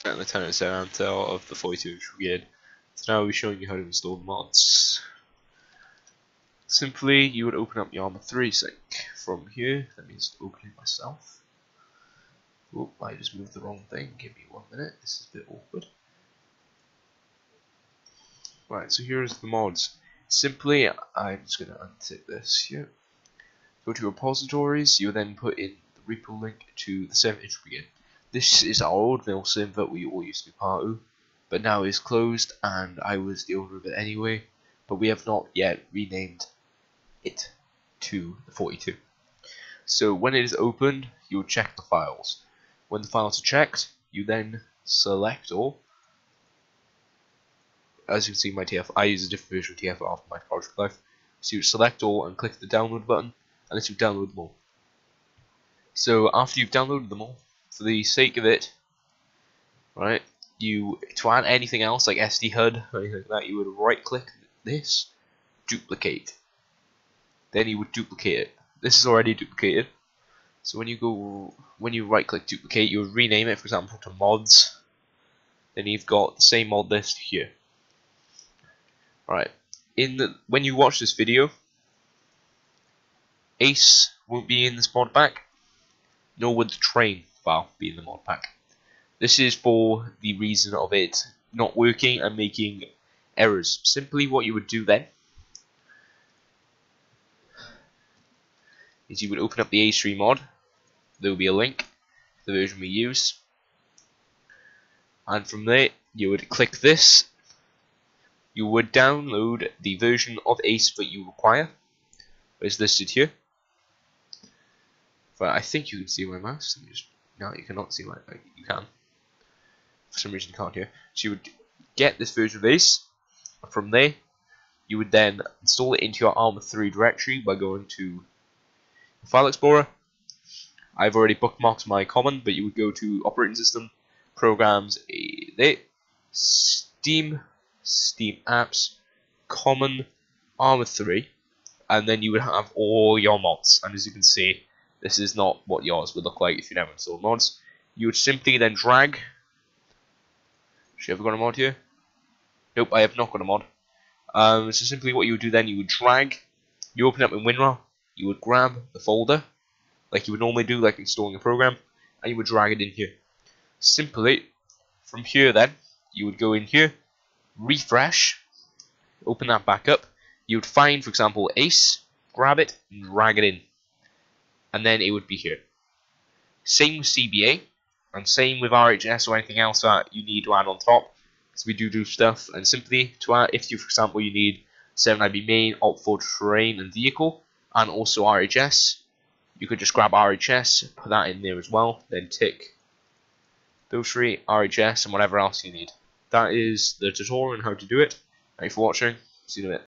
And the Lieutenant Intel of the 42th Brigade. So now I'll be showing you how to install mods. Simply, you would open up your Arma 3 sync from here. That means opening myself. Oh, I just moved the wrong thing. Give me 1 minute. This is a bit awkward. Right, so here's the mods. Simply, I'm just going to untick this here. Go to repositories. You then put in the repo link to the 7th Brigade. This is our old Milsim that we all used to be part of, but now is closed, and I was the owner of it anyway. But we have not yet renamed it to the 42. So when it is opened, you will check the files. When the files are checked, you then select all. As you can see, my TF, I use a different version of TFR for my project life. So you select all and click the download button, and this will download them all. So after you've downloaded them all, for the sake of it, right, to add anything else like SD HUD or anything like that, you would right click this, duplicate. Then you would duplicate it. This is already duplicated. So when you right click duplicate, you would rename it, for example, to mods. Then you've got the same mod list here. Right. When you watch this video, Ace won't be in this mod pack, nor would the train file be in the mod pack. This is for the reason of it not working and making errors. Simply what you would do then is you would open up the A3 mod. There will be a link to the version we use, and from there you would click this. You would download the version of Ace that you require, as listed here. But I think you can see my mouse. No, you cannot see my. You can. For some reason, you can't hear. So you would get this version of Ace. From there, you would then install it into your Arma 3 directory by going to the File Explorer. I've already bookmarked my common, but you would go to Operating System, Programs, there, Steam Apps, Common, Arma 3, and then you would have all your mods. And as you can see, this is not what yours would look like if you never installed mods. You would simply then drag. Should I have got a mod here? Nope, I have not got a mod. So simply what you would do then, you would drag. You open up in WinRAR. You would grab the folder, like you would normally do, like installing a program, and you would drag it in here. Simply, from here then, you would go in here, refresh, open that back up. You would find, for example, Ace, grab it, and drag it in. And then it would be here. Same with CBA, and same with RHS or anything else that you need to add on top. Because we do stuff, and simply to add, if you, for example, you need 7IB main, Alt4 terrain and vehicle, and also RHS, you could just grab RHS, put that in there as well, then tick those three, RHS, and whatever else you need. That is the tutorial on how to do it. Thanks for watching. See you in a bit.